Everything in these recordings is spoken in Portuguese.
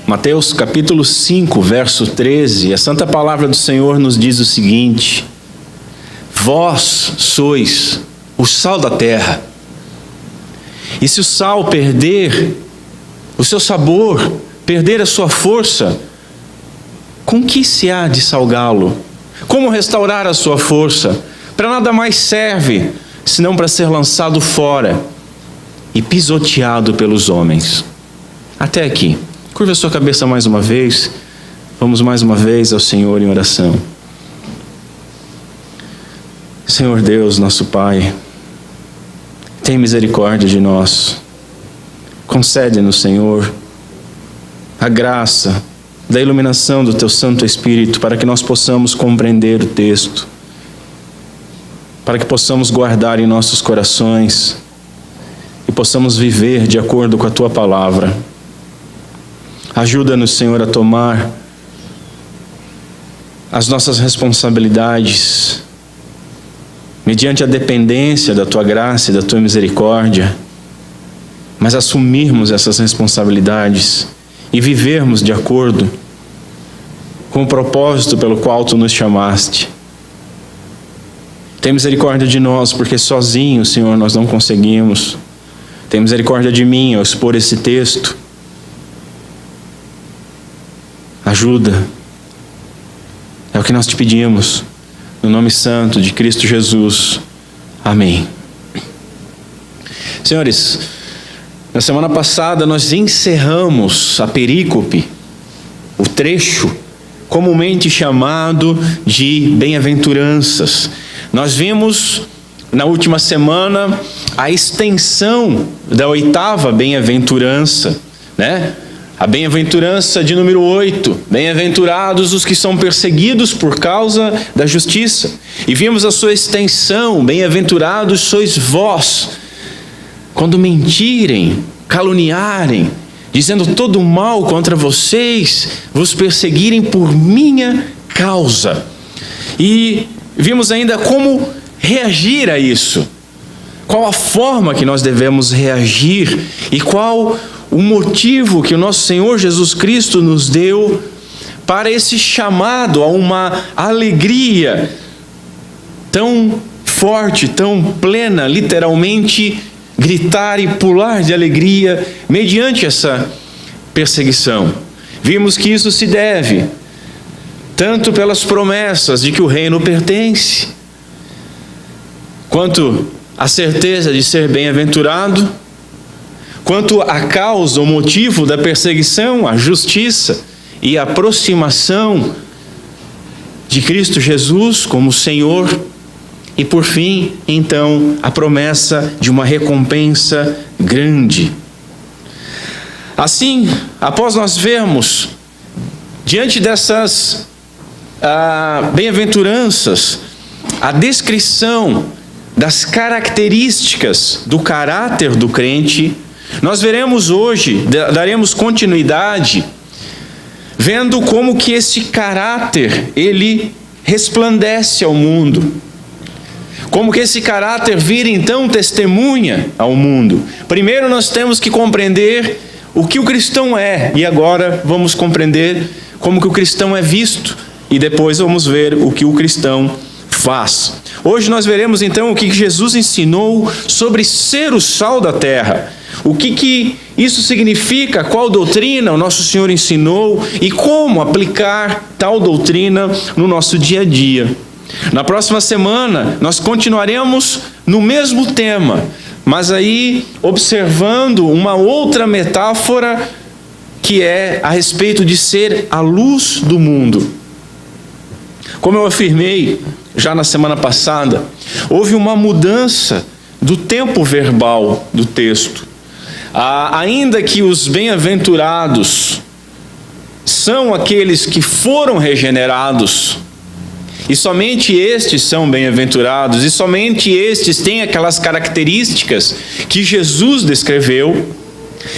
Mateus capítulo 5, verso 13, a santa palavra do Senhor nos diz o seguinte: vós sois o sal da terra. E se o sal perder o seu sabor, perder a sua força, com que se há de salgá-lo? Como restaurar a sua força? Para nada mais serve, senão para ser lançado fora e pisoteado pelos homens. Até aqui. Curva a sua cabeça mais uma vez. Vamos mais uma vez ao Senhor em oração. Senhor Deus, nosso Pai, tem misericórdia de nós. Concede-nos, Senhor, a graça da iluminação do Teu Santo Espírito para que nós possamos compreender o texto, para que possamos guardar em nossos corações e possamos viver de acordo com a Tua palavra. Ajuda-nos, Senhor, a tomar as nossas responsabilidades mediante a dependência da Tua graça e da Tua misericórdia, mas assumirmos essas responsabilidades e vivermos de acordo com o propósito pelo qual Tu nos chamaste. Tem misericórdia de nós, porque sozinhos, Senhor, nós não conseguimos. Tem misericórdia de mim ao expor esse texto. Ajuda. É o que nós te pedimos, no nome santo de Cristo Jesus. Amém. Senhores, na semana passada nós encerramos a perícope, o trecho comumente chamado de bem-aventuranças. Nós vimos na última semana a extensão da 8ª bem-aventurança, né? A bem-aventurança de número 8, bem-aventurados os que são perseguidos por causa da justiça. E vimos a sua extensão, bem-aventurados sois vós, quando mentirem, caluniarem, dizendo todo o mal contra vocês, vos perseguirem por minha causa. E vimos ainda como reagir a isso, qual a forma que nós devemos reagir e qual o motivo que o nosso Senhor Jesus Cristo nos deu para esse chamado a uma alegria tão forte, tão plena, literalmente gritar e pular de alegria mediante essa perseguição. Vimos que isso se deve tanto pelas promessas de que o reino pertence, quanto a certeza de ser bem-aventurado, quanto a causa, o motivo da perseguição, a justiça e a aproximação de Cristo Jesus como Senhor, e por fim, então, a promessa de uma recompensa grande. Assim, após nós vermos, diante dessas bem-aventuranças, a descrição das características do caráter do crente, nós veremos hoje, daremos continuidade, vendo como que esse caráter, ele resplandece ao mundo. Como que esse caráter vira então testemunha ao mundo. Primeiro nós temos que compreender o que o cristão é, e agora vamos compreender como que o cristão é visto, e depois vamos ver o que o cristão faz. Hoje nós veremos então o que Jesus ensinou sobre ser o sal da terra. O que isso significa, qual doutrina o nosso Senhor ensinou e como aplicar tal doutrina no nosso dia a dia. Na próxima semana nós continuaremos no mesmo tema, mas aí observando uma outra metáfora que é a respeito de ser a luz do mundo. Como eu afirmei já na semana passada, houve uma mudança do tempo verbal do texto. Ainda que os bem-aventurados são aqueles que foram regenerados, e somente estes são bem-aventurados, e somente estes têm aquelas características que Jesus descreveu,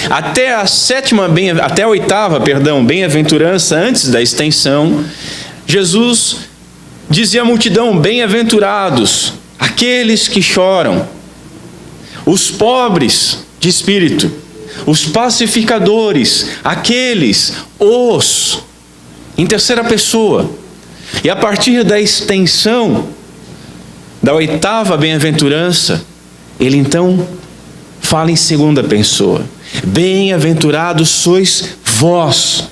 até a 8ª bem-aventurança, antes da extensão, Jesus dizia à multidão: bem-aventurados aqueles que choram, os pobres de espírito, os pacificadores, aqueles, os, em terceira pessoa. E a partir da extensão da oitava bem-aventurança, ele então fala em segunda pessoa. Bem-aventurados sois vós.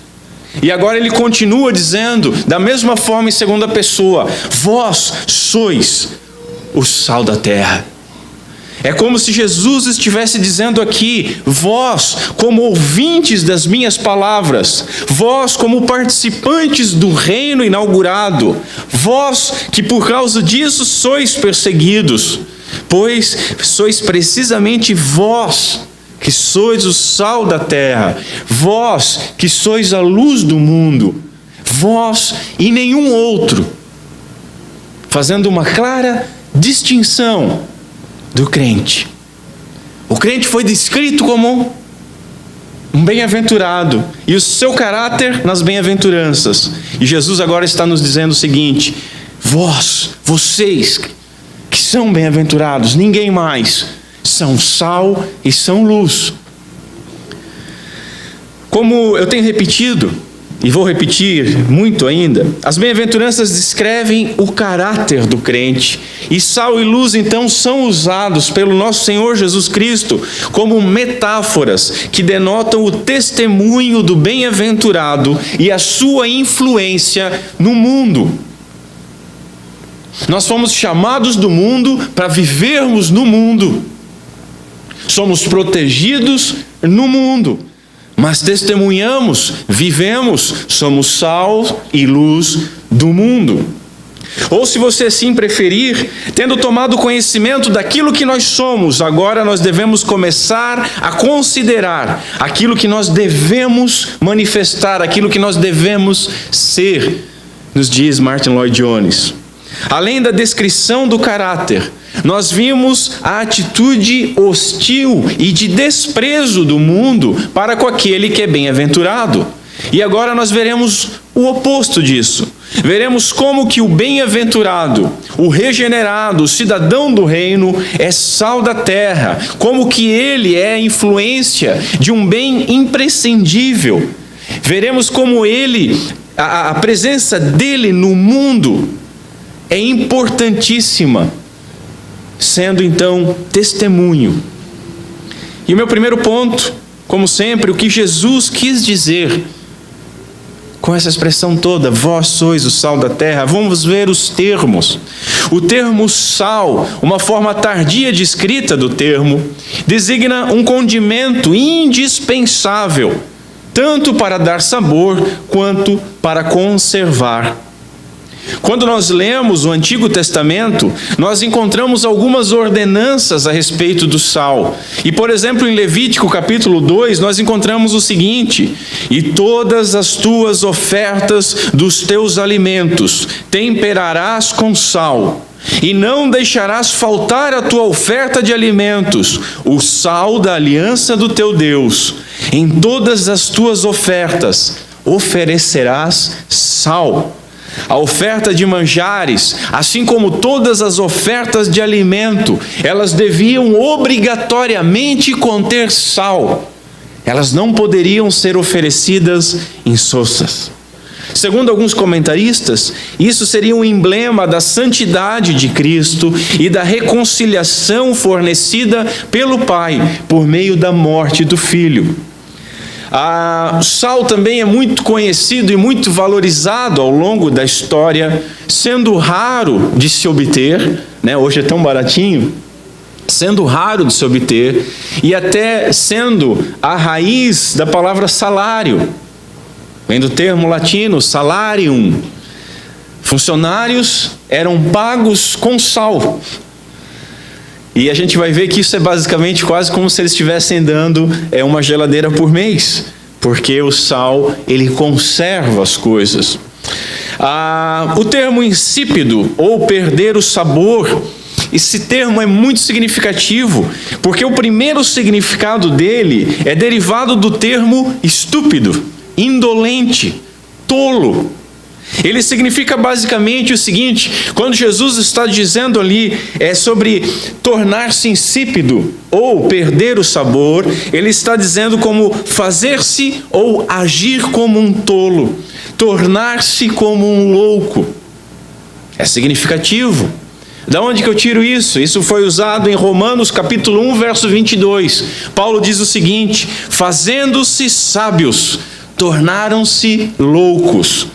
E agora ele continua dizendo, da mesma forma em segunda pessoa, vós sois o sal da terra. É como se Jesus estivesse dizendo aqui, vós como ouvintes das minhas palavras, vós como participantes do reino inaugurado, vós que por causa disso sois perseguidos, pois sois precisamente vós que sois o sal da terra, vós que sois a luz do mundo, vós e nenhum outro, fazendo uma clara distinção do crente. O crente foi descrito como um bem-aventurado, e o seu caráter nas bem-aventuranças. E Jesus agora está nos dizendo o seguinte: vocês que são bem-aventurados, ninguém mais, são sal e são luz. Como eu tenho repetido, e vou repetir muito ainda, as bem-aventuranças descrevem o caráter do crente, e sal e luz então são usados pelo nosso Senhor Jesus Cristo como metáforas que denotam o testemunho do bem-aventurado e a sua influência no mundo. Nós fomos chamados do mundo para vivermos no mundo. Somos protegidos no mundo, mas testemunhamos, vivemos, somos sal e luz do mundo. Ou, se você assim preferir, tendo tomado conhecimento daquilo que nós somos, agora nós devemos começar a considerar aquilo que nós devemos manifestar, aquilo que nós devemos ser, nos diz Martin Lloyd Jones. Além da descrição do caráter, nós vimos a atitude hostil e de desprezo do mundo para com aquele que é bem-aventurado. E agora nós veremos o oposto disso. Veremos como que o bem-aventurado, o regenerado, o cidadão do reino é sal da terra, como que ele é a influência de um bem imprescindível. Veremos como ele, a presença dele no mundo é importantíssima, sendo então testemunho. E o meu primeiro ponto, como sempre, o que Jesus quis dizer com essa expressão toda, vós sois o sal da terra. Vamos ver os termos. O termo sal, uma forma tardia de escrita do termo, designa um condimento indispensável, tanto para dar sabor quanto para conservar. Quando nós lemos o Antigo Testamento, nós encontramos algumas ordenanças a respeito do sal. E, por exemplo, em Levítico capítulo 2, nós encontramos o seguinte: e todas as tuas ofertas dos teus alimentos temperarás com sal, e não deixarás faltar a tua oferta de alimentos, o sal da aliança do teu Deus. Em todas as tuas ofertas oferecerás sal. A oferta de manjares, assim como todas as ofertas de alimento, elas deviam obrigatoriamente conter sal. Elas não poderiam ser oferecidas insossas. Segundo alguns comentaristas, isso seria um emblema da santidade de Cristo e da reconciliação fornecida pelo Pai por meio da morte do Filho. O sal também é muito conhecido e muito valorizado ao longo da história, sendo raro de se obter, né? Hoje é tão baratinho, sendo raro de se obter, e até sendo a raiz da palavra salário, vem do termo latino salarium. Funcionários eram pagos com sal. E a gente vai ver que isso é basicamente quase como se eles estivessem dando uma geladeira por mês, porque o sal, ele conserva as coisas. O termo insípido, ou perder o sabor, esse termo é muito significativo, porque o primeiro significado dele é derivado do termo estúpido, indolente, tolo. Ele significa basicamente o seguinte: quando Jesus está dizendo ali sobre tornar-se insípido ou perder o sabor, ele está dizendo como fazer-se ou agir como um tolo, tornar-se como um louco. É significativo. Da onde que eu tiro isso? Isso foi usado em Romanos capítulo 1, verso 22. Paulo diz o seguinte: fazendo-se sábios, tornaram-se loucos.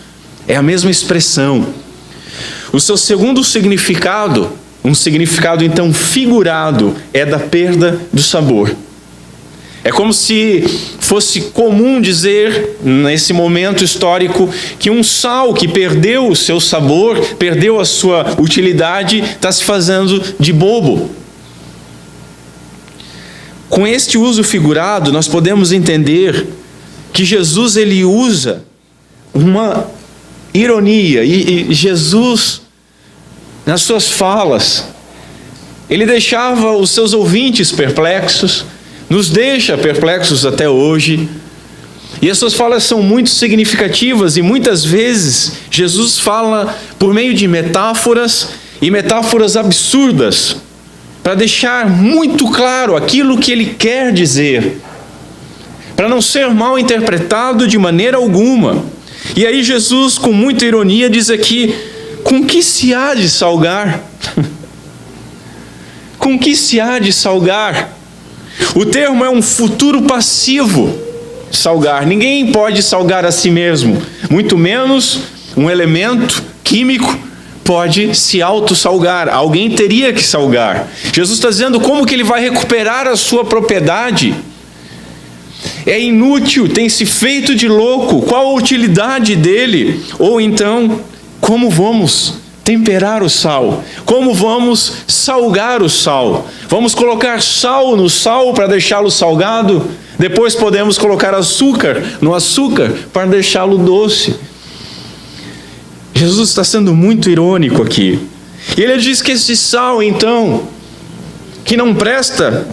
É a mesma expressão. O seu segundo significado, um significado então figurado, é da perda do sabor. É como se fosse comum dizer, nesse momento histórico, que um sal que perdeu o seu sabor, perdeu a sua utilidade, está se fazendo de bobo. Com este uso figurado, nós podemos entender que Jesus ele usa uma ironia, e Jesus, nas suas falas, ele deixava os seus ouvintes perplexos, nos deixa perplexos até hoje, e as suas falas são muito significativas, e muitas vezes Jesus fala por meio de metáforas, e metáforas absurdas, para deixar muito claro aquilo que ele quer dizer, para não ser mal interpretado de maneira alguma. E aí Jesus, com muita ironia, diz aqui: com que se há de salgar? Com que se há de salgar? O termo é um futuro passivo, salgar. Ninguém pode salgar a si mesmo, muito menos um elemento químico pode se auto-salgar. Alguém teria que salgar. Jesus está dizendo como que ele vai recuperar a sua propriedade. É inútil, tem se feito de louco. Qual a utilidade dele? Ou então, como vamos temperar o sal? Como vamos salgar o sal? Vamos colocar sal no sal para deixá-lo salgado? Depois podemos colocar açúcar no açúcar para deixá-lo doce. Jesus está sendo muito irônico aqui. E ele diz que esse sal, então, que não presta,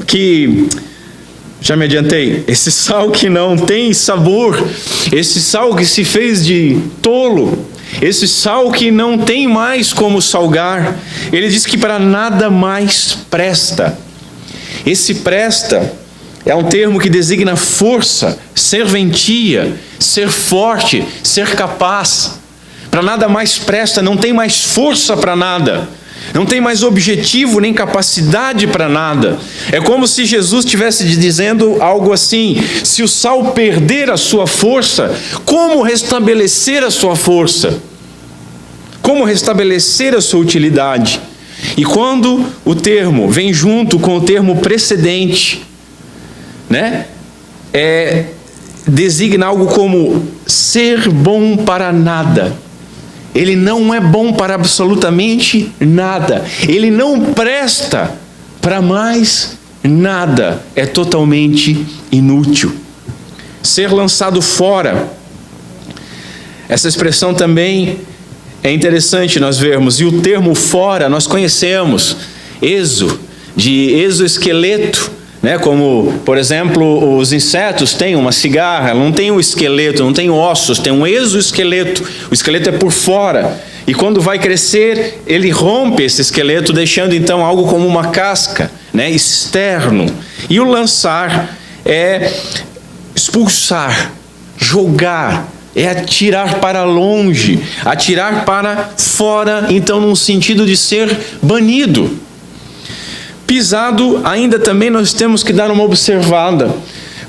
já me adiantei, esse sal que não tem sabor, esse sal que se fez de tolo, esse sal que não tem mais como salgar, ele diz que para nada mais presta. Esse presta é um termo que designa força, serventia, ser forte, ser capaz. Para nada mais presta, não tem mais força para nada. Não tem mais objetivo nem capacidade para nada. É como se Jesus estivesse dizendo algo assim: se o sal perder a sua força, como restabelecer a sua força? Como restabelecer a sua utilidade? E quando o termo vem junto com o termo precedente, designa algo como ser bom para nada. Ele não é bom para absolutamente nada. Ele não presta para mais nada. É totalmente inútil. Ser lançado fora. Essa expressão também é interessante nós vermos. E o termo fora nós conhecemos. De exoesqueleto. Como, por exemplo, os insetos têm uma cigarra, não tem um esqueleto, não tem ossos, tem um exoesqueleto. O esqueleto é por fora. E quando vai crescer, ele rompe esse esqueleto, deixando então algo como uma casca, externo. E o lançar é expulsar, jogar, é atirar para longe, atirar para fora, então num sentido de ser banido. Pisado, ainda também nós temos que dar uma observada,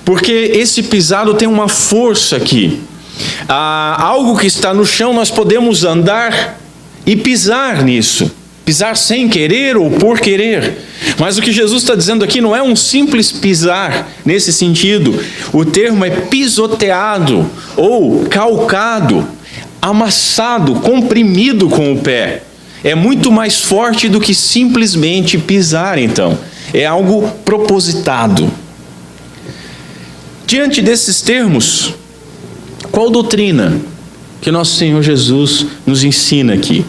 porque esse pisado tem uma força aqui. Algo que está no chão, nós podemos andar e pisar nisso. Pisar sem querer ou por querer. Mas o que Jesus está dizendo aqui não é um simples pisar nesse sentido. O termo é pisoteado ou calcado, amassado, comprimido com o pé. É muito mais forte do que simplesmente pisar, então. É algo propositado. Diante desses termos, qual doutrina que nosso Senhor Jesus nos ensina aqui?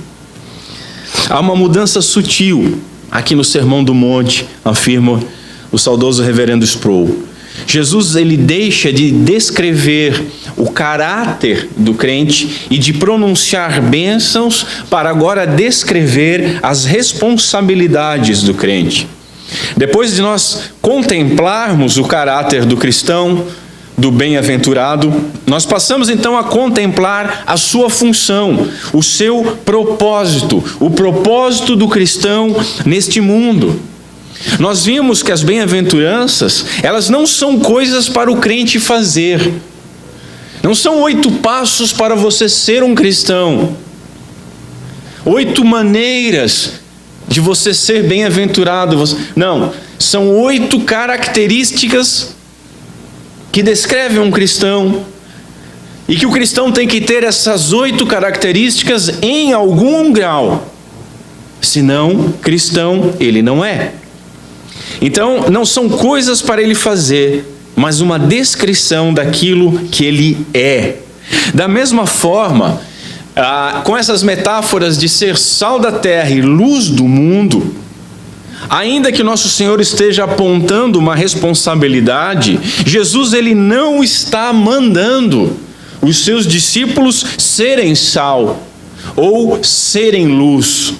Há uma mudança sutil aqui no Sermão do Monte, afirma o saudoso reverendo Sproul. Jesus, ele deixa de descrever o caráter do crente e de pronunciar bênçãos para agora descrever as responsabilidades do crente. Depois de nós contemplarmos o caráter do cristão, do bem-aventurado, nós passamos então a contemplar a sua função, o seu propósito, o propósito do cristão neste mundo. Nós vimos que as bem-aventuranças, elas não são coisas para o crente fazer. Não são 8 passos para você ser um cristão. 8 maneiras de você ser bem-aventurado. Não, são 8 características que descrevem um cristão. E que o cristão tem que ter essas 8 características em algum grau. Senão, cristão ele não é. Então, não são coisas para ele fazer, mas uma descrição daquilo que ele é. Da mesma forma, com essas metáforas de ser sal da terra e luz do mundo, ainda que nosso Senhor esteja apontando uma responsabilidade, Jesus, ele não está mandando os seus discípulos serem sal ou serem luz.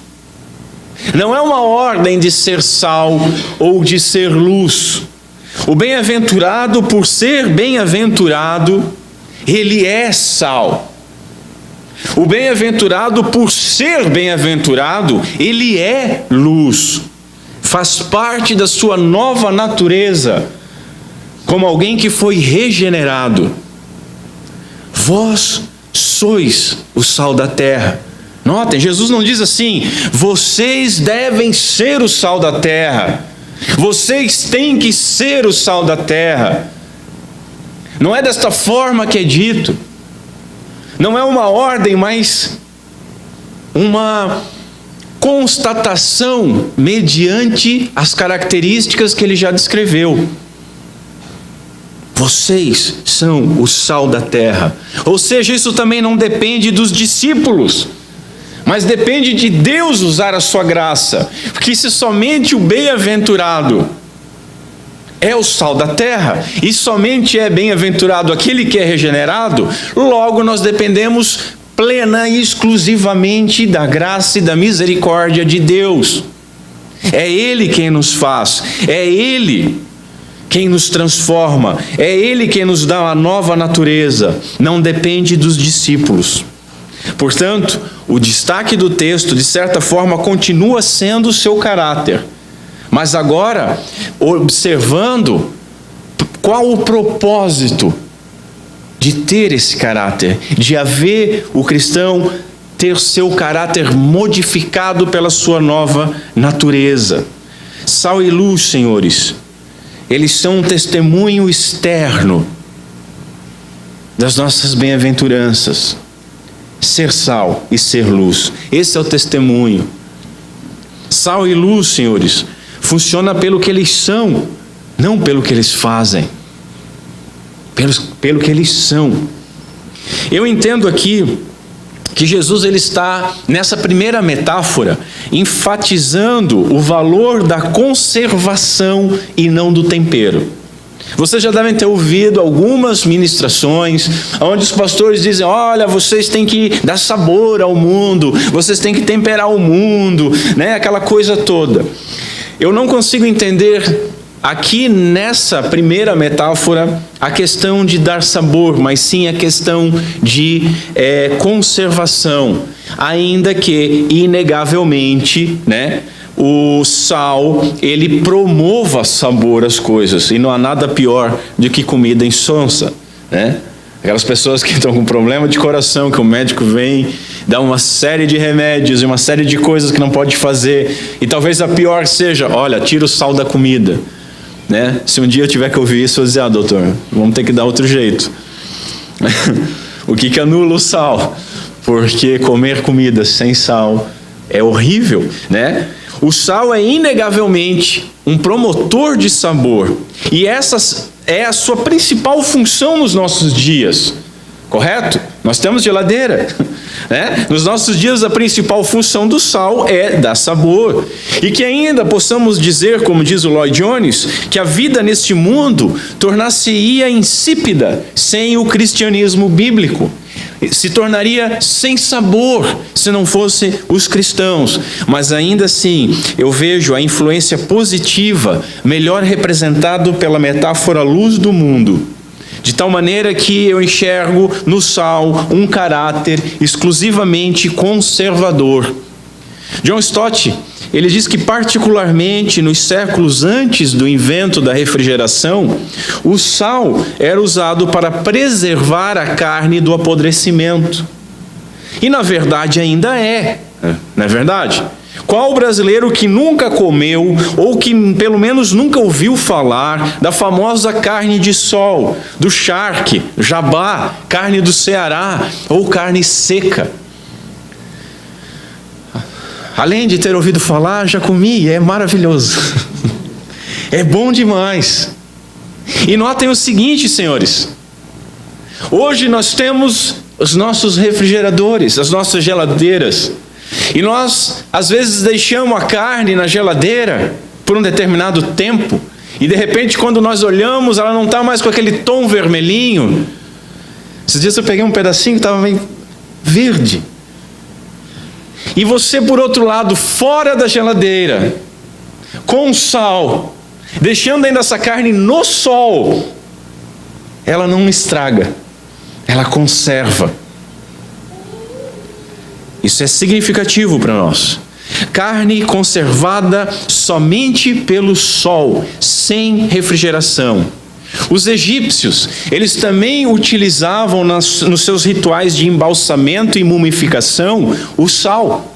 Não é uma ordem de ser sal ou de ser luz. O bem-aventurado, por ser bem-aventurado, ele é sal. O bem-aventurado, por ser bem-aventurado, ele é luz. Faz parte da sua nova natureza, como alguém que foi regenerado. Vós sois o sal da terra. Notem, Jesus não diz assim: vocês devem ser o sal da terra, vocês têm que ser o sal da terra. Não é desta forma que é dito. Não é uma ordem, mas uma constatação mediante as características que ele já descreveu. Vocês são o sal da terra. Ou seja, isso também não depende dos discípulos, mas depende de Deus usar a sua graça. Porque se somente o bem-aventurado é o sal da terra, e somente é bem-aventurado aquele que é regenerado, logo nós dependemos plena e exclusivamente da graça e da misericórdia de Deus. É Ele quem nos faz, é Ele quem nos transforma, é Ele quem nos dá uma nova natureza, não depende dos discípulos. Portanto, o destaque do texto, de certa forma, continua sendo o seu caráter, mas agora, observando qual o propósito de ter esse caráter, de haver o cristão ter seu caráter modificado pela sua nova natureza. Sal e luz, senhores, eles são um testemunho externo das nossas bem-aventuranças. Ser sal e ser luz, esse é o testemunho. Sal e luz, senhores, funciona pelo que eles são, não pelo que eles fazem. Pelo que eles são. Eu entendo aqui que Jesus, ele está nessa primeira metáfora enfatizando o valor da conservação e não do tempero. Vocês já devem ter ouvido algumas ministrações onde os pastores dizem: olha, vocês têm que dar sabor ao mundo, vocês têm que temperar o mundo, né? Aquela coisa toda. Eu não consigo entender aqui nessa primeira metáfora a questão de dar sabor, mas sim a questão de conservação, ainda que inegavelmente, né, o sal, ele promova sabor às coisas, e não há nada pior do que comida insonsa, né? Aquelas pessoas que estão com problema de coração, que o médico vem, dá uma série de remédios e uma série de coisas que não pode fazer, e talvez a pior seja: olha, tira o sal da comida, né? Se um dia eu tiver que ouvir isso, eu vou dizer: doutor, vamos ter que dar outro jeito. O que anula o sal? Porque comer comida sem sal é horrível, né? O sal é inegavelmente um promotor de sabor, e essa é a sua principal função nos nossos dias, correto? Nós temos geladeira, né? Nos nossos dias, a principal função do sal é dar sabor. E que ainda possamos dizer, como diz o Lloyd Jones, que a vida neste mundo tornar-se-ia insípida sem o cristianismo bíblico. Se tornaria sem sabor se não fossem os cristãos. Mas ainda assim, eu vejo a influência positiva, melhor representado pela metáfora luz do mundo. De tal maneira que eu enxergo no sal um caráter exclusivamente conservador. John Stott, ele diz que particularmente nos séculos antes do invento da refrigeração, o sal era usado para preservar a carne do apodrecimento. E na verdade ainda é, não é verdade? Qual brasileiro que nunca comeu, ou que pelo menos nunca ouviu falar da famosa carne de sol, do charque, jabá, carne do Ceará ou carne seca? Além de ter ouvido falar, já comi e é maravilhoso. É bom demais. E notem o seguinte, senhores. Hoje nós temos os nossos refrigeradores, as nossas geladeiras. E nós, às vezes, deixamos a carne na geladeira por um determinado tempo. E, de repente, quando nós olhamos, ela não está mais com aquele tom vermelhinho. Esses dias eu peguei um pedacinho que estava meio verde. E você, por outro lado, fora da geladeira, com sal, deixando ainda essa carne no sol, ela não estraga, ela conserva. Isso é significativo para nós. Carne conservada somente pelo sol, sem refrigeração. Os egípcios, eles também utilizavam nos seus rituais de embalsamento e mumificação o sal.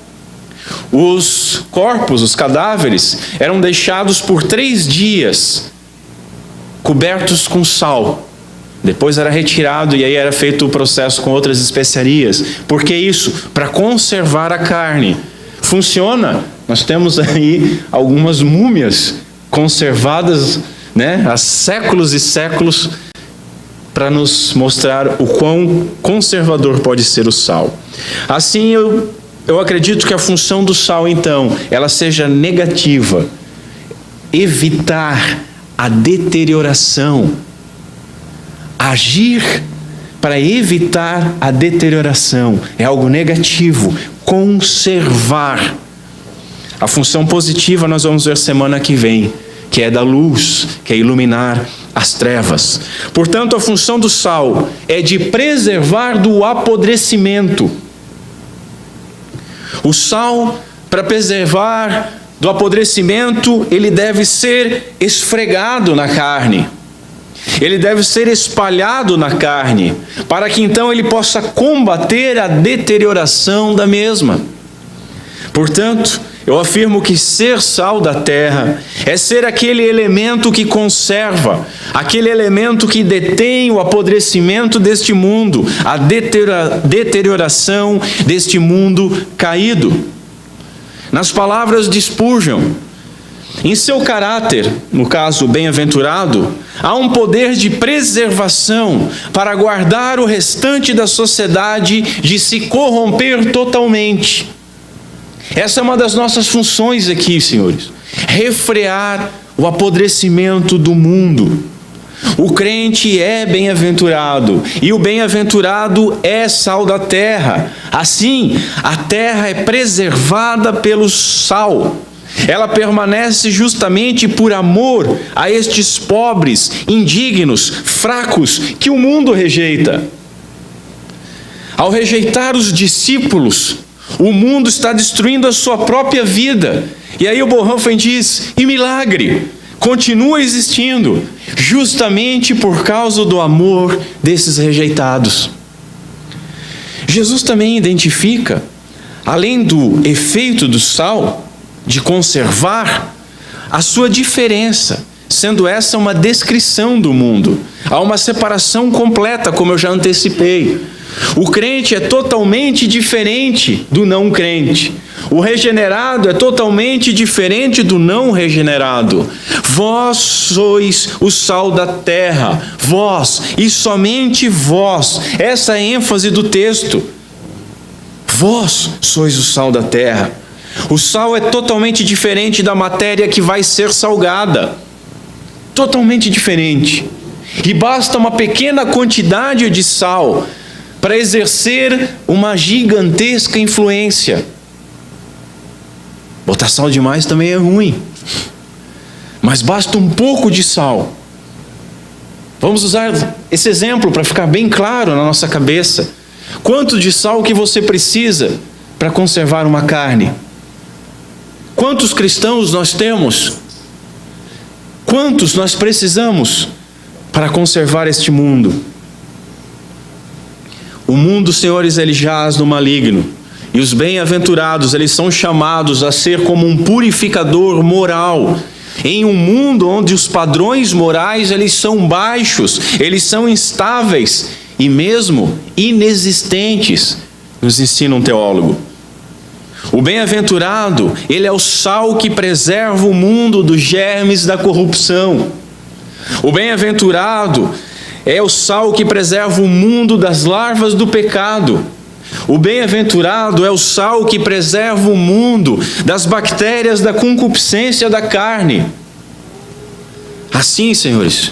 Os corpos, os cadáveres, eram deixados por 3 dias cobertos com sal. Depois era retirado e aí era feito o processo com outras especiarias. Por que isso? Para conservar a carne. Funciona. Nós temos aí algumas múmias conservadas, né, há séculos e séculos, para nos mostrar o quão conservador pode ser o sal. Assim, eu acredito que a função do sal, então, ela seja negativa. Evitar a deterioração. Agir para evitar a deterioração é algo negativo. Conservar. A função positiva nós vamos ver semana que vem, que é da luz, que é iluminar as trevas. Portanto, a função do sal é de preservar do apodrecimento. O sal, para preservar do apodrecimento, ele deve ser esfregado na carne. Ele deve ser espalhado na carne, para que então ele possa combater a deterioração da mesma. Portanto, eu afirmo que ser sal da terra é ser aquele elemento que conserva, aquele elemento que detém o apodrecimento deste mundo, a deterioração deste mundo caído. Nas palavras de Spurgeon, em seu caráter, no caso bem-aventurado, há um poder de preservação para guardar o restante da sociedade de se corromper totalmente. Essa é uma das nossas funções aqui, senhores. Refrear o apodrecimento do mundo. O crente é bem-aventurado, e o bem-aventurado é sal da terra. Assim, a terra é preservada pelo sal. Ela permanece justamente por amor a estes pobres, indignos, fracos, que o mundo rejeita. Ao rejeitar os discípulos, o mundo está destruindo a sua própria vida. E aí o Bonhoeffer diz, e milagre, continua existindo, justamente por causa do amor desses rejeitados. Jesus também identifica, além do efeito do sal, de conservar, a sua diferença, sendo essa uma descrição do mundo. Há uma separação completa, como eu já antecipei. O crente é totalmente diferente do não crente. O regenerado é totalmente diferente do não regenerado. Vós sois o sal da terra. Vós, e somente vós. Essa é a ênfase do texto. Vós sois o sal da terra. O sal é totalmente diferente da matéria que vai ser salgada. Totalmente diferente. E basta uma pequena quantidade de sal para exercer uma gigantesca influência. Botar sal demais também é ruim. Mas basta um pouco de sal. Vamos usar esse exemplo para ficar bem claro na nossa cabeça. Quanto de sal que você precisa para conservar uma carne? Quantos cristãos nós temos? Quantos nós precisamos para conservar este mundo? O mundo, senhores, ele jaz no maligno. E os bem-aventurados, eles são chamados a ser como um purificador moral. Em um mundo onde os padrões morais, eles são baixos, eles são instáveis e mesmo inexistentes, nos ensina um teólogo. O bem-aventurado, ele é o sal que preserva o mundo dos germes da corrupção. O bem-aventurado é o sal que preserva o mundo das larvas do pecado. O bem-aventurado é o sal que preserva o mundo das bactérias da concupiscência da carne. Assim, senhores,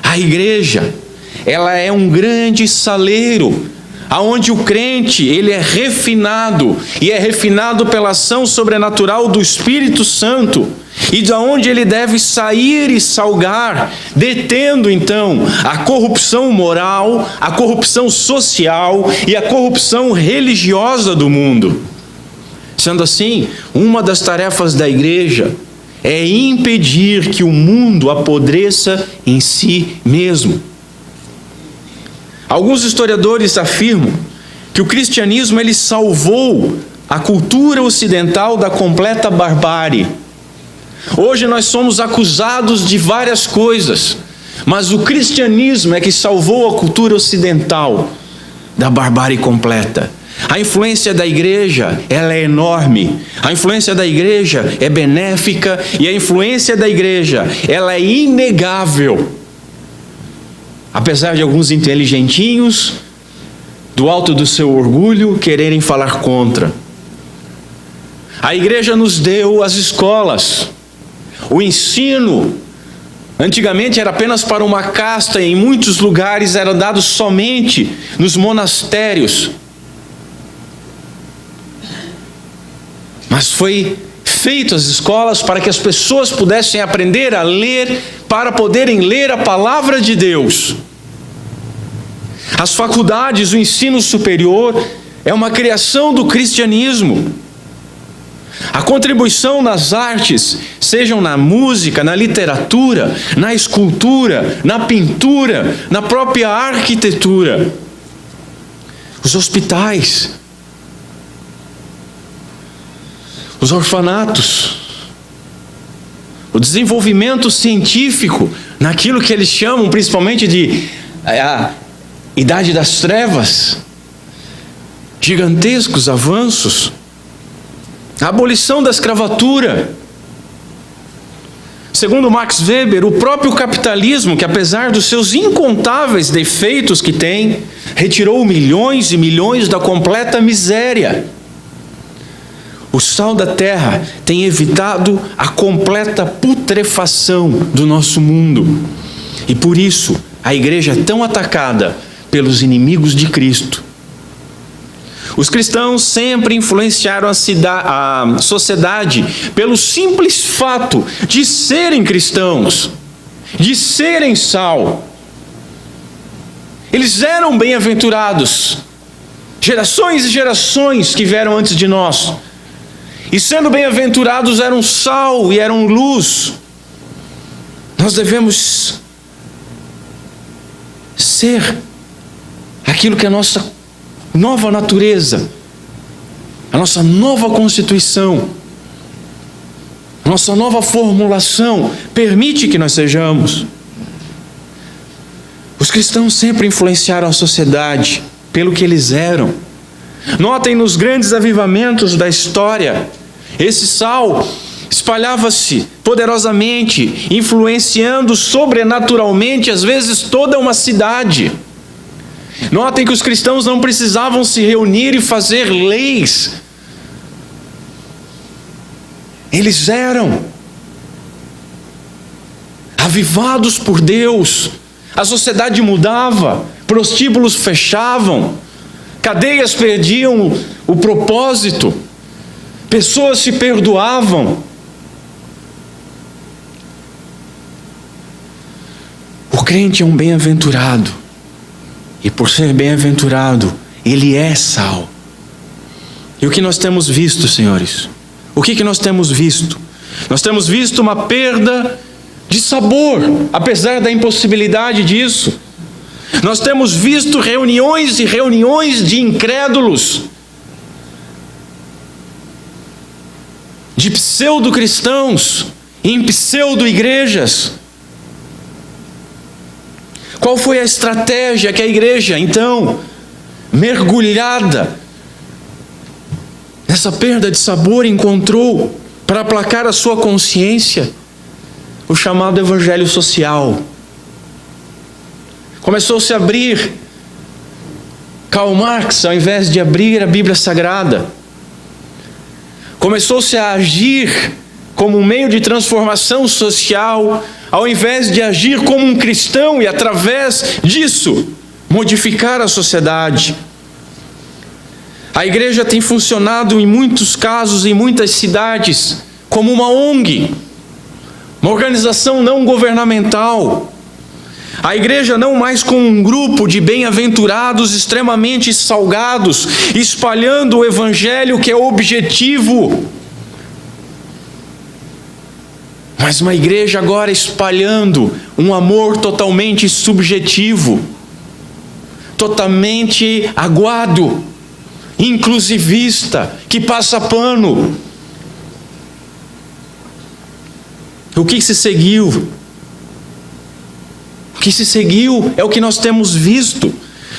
a igreja, ela é um grande saleiro, aonde o crente, ele é refinado, e é refinado pela ação sobrenatural do Espírito Santo, e de onde ele deve sair e salgar, detendo então a corrupção moral, a corrupção social e a corrupção religiosa do mundo. Sendo assim, uma das tarefas da igreja é impedir que o mundo apodreça em si mesmo. Alguns historiadores afirmam que o cristianismo ele salvou a cultura ocidental da completa barbárie. Hoje nós somos acusados de várias coisas, mas o cristianismo é que salvou a cultura ocidental da barbárie completa. A influência da igreja, ela é enorme. A influência da igreja é benéfica e a influência da igreja, ela é inegável. Apesar de alguns inteligentinhos, do alto do seu orgulho, quererem falar contra. A igreja nos deu as escolas. O ensino, antigamente era apenas para uma casta, e em muitos lugares era dado somente nos monastérios. Mas foi feito as escolas para que as pessoas pudessem aprender a ler, para poderem ler a palavra de Deus. As faculdades, o ensino superior, é uma criação do cristianismo. A contribuição nas artes, sejam na música, na literatura, na escultura, na pintura, na própria arquitetura. Os hospitais, os orfanatos, o desenvolvimento científico, naquilo que eles chamam principalmente de a idade das trevas, gigantescos avanços, a abolição da escravatura. Segundo Max Weber, o próprio capitalismo, que apesar dos seus incontáveis defeitos que tem, retirou milhões e milhões da completa miséria. O sal da terra tem evitado a completa putrefação do nosso mundo. E por isso, a igreja é tão atacada pelos inimigos de Cristo. Os cristãos sempre influenciaram a sociedade pelo simples fato de serem cristãos, de serem sal. Eles eram bem-aventurados, gerações e gerações que vieram antes de nós. E sendo bem-aventurados eram sal e eram luz. Nós devemos ser aquilo que é a nossa nova natureza, a nossa nova constituição, a nossa nova formulação permite que nós sejamos. Os cristãos sempre influenciaram a sociedade pelo que eles eram. Notem nos grandes avivamentos da história, esse sal espalhava-se poderosamente, influenciando sobrenaturalmente, às vezes, toda uma cidade. Notem que os cristãos não precisavam se reunir e fazer leis. Eles eram avivados por Deus. A sociedade mudava, prostíbulos fechavam, cadeias perdiam o propósito, pessoas se perdoavam. O crente é um bem-aventurado, e por ser bem-aventurado, ele é sal. E o que nós temos visto, senhores? O que nós temos visto? Nós temos visto uma perda de sabor, apesar da impossibilidade disso. Nós temos visto reuniões e reuniões de incrédulos, de pseudo-cristãos em pseudo-igrejas. Qual foi a estratégia que a igreja, então, mergulhada nessa perda de sabor, encontrou para aplacar a sua consciência? O chamado evangelho social. Começou-se a abrir Karl Marx, ao invés de abrir a Bíblia Sagrada. Começou-se a agir como um meio de transformação social, ao invés de agir como um cristão e, através disso, modificar a sociedade. A igreja tem funcionado em muitos casos, em muitas cidades, como uma ONG, uma organização não governamental. A igreja não mais como um grupo de bem-aventurados extremamente salgados, espalhando o evangelho que é objetivo, mas uma igreja agora espalhando um amor totalmente subjetivo, totalmente aguado, inclusivista, que passa pano. O que se seguiu? O que se seguiu é o que nós temos visto.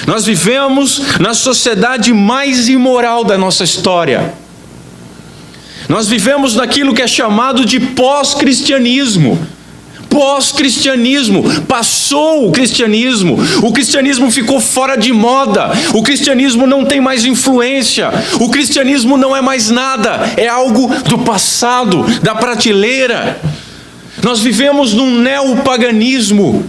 Nós vivemos na sociedade mais imoral da nossa história. Nós vivemos naquilo que é chamado de pós-cristianismo. Pós-cristianismo, passou o cristianismo ficou fora de moda, o cristianismo não tem mais influência, o cristianismo não é mais nada, é algo do passado, da prateleira. Nós vivemos num neopaganismo,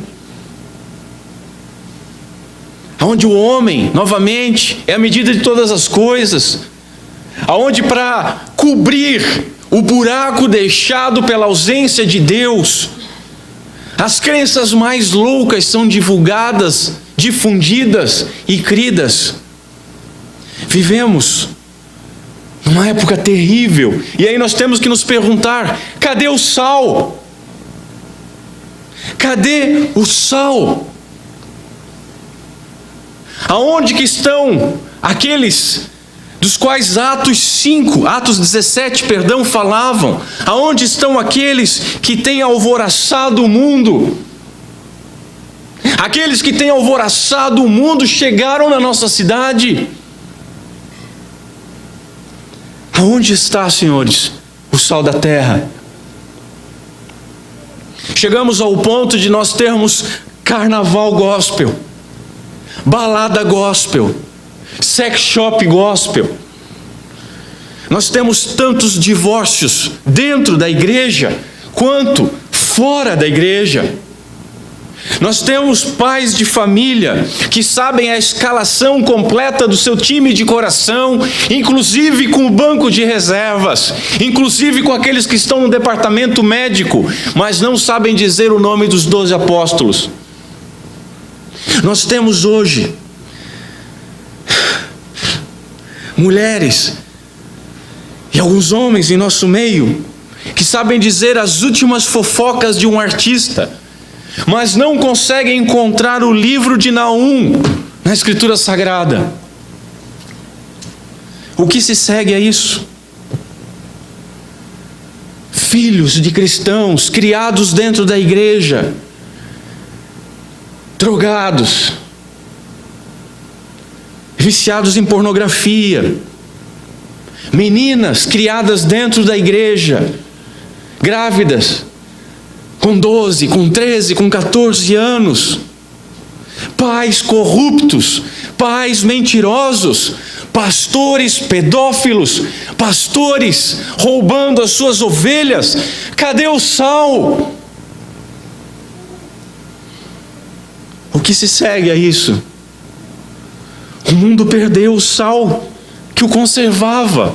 onde o homem, novamente, é a medida de todas as coisas, aonde para cobrir o buraco deixado pela ausência de Deus, as crenças mais loucas são divulgadas, difundidas e cridas. Vivemos numa época terrível, e aí nós temos que nos perguntar: cadê o sal? Cadê o sal? Aonde que estão aqueles dos quais Atos 17, falavam? Aonde estão aqueles que têm alvoroçado o mundo? Aqueles que têm alvoroçado o mundo chegaram na nossa cidade. Aonde está, senhores, o sal da terra? Chegamos ao ponto de nós termos carnaval gospel, balada gospel, sex shop gospel. Nós temos tantos divórcios dentro da igreja quanto fora da igreja. Nós temos pais de família que sabem a escalação completa do seu time de coração, inclusive com o banco de reservas, inclusive com aqueles que estão no departamento médico, mas não sabem dizer o nome dos 12 apóstolos. Nós temos hoje mulheres e alguns homens em nosso meio que sabem dizer as últimas fofocas de um artista, mas não conseguem encontrar o livro de Naum na Escritura Sagrada. O que se segue a isso? Filhos de cristãos criados dentro da igreja, drogados, viciados em pornografia, meninas criadas dentro da igreja, grávidas, com 12, com 13, com 14 anos, pais corruptos, pais mentirosos, pastores pedófilos, pastores roubando as suas ovelhas. Cadê o sal? O que se segue a isso? O mundo perdeu o sal que o conservava.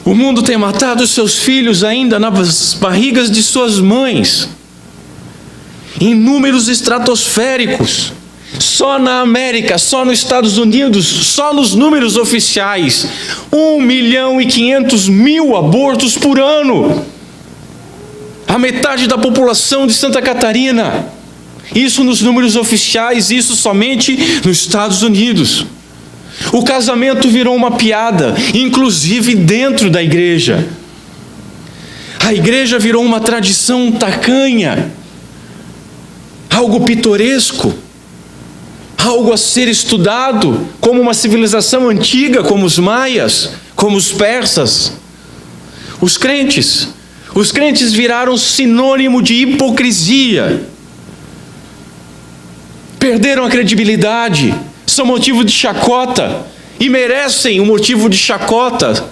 O mundo tem matado os seus filhos ainda nas barrigas de suas mães, em números estratosféricos. Só na América, só nos Estados Unidos, só nos números oficiais, 1.500.000 abortos por ano. A metade da população de Santa Catarina. Isso nos números oficiais, isso somente nos Estados Unidos. O casamento virou uma piada, inclusive dentro da igreja. A igreja virou uma tradição tacanha, algo pitoresco, algo a ser estudado como uma civilização antiga, como os maias, como os persas. Os crentes viraram sinônimo de hipocrisia. Perderam a credibilidade, são motivo de chacota e merecem um motivo de chacota.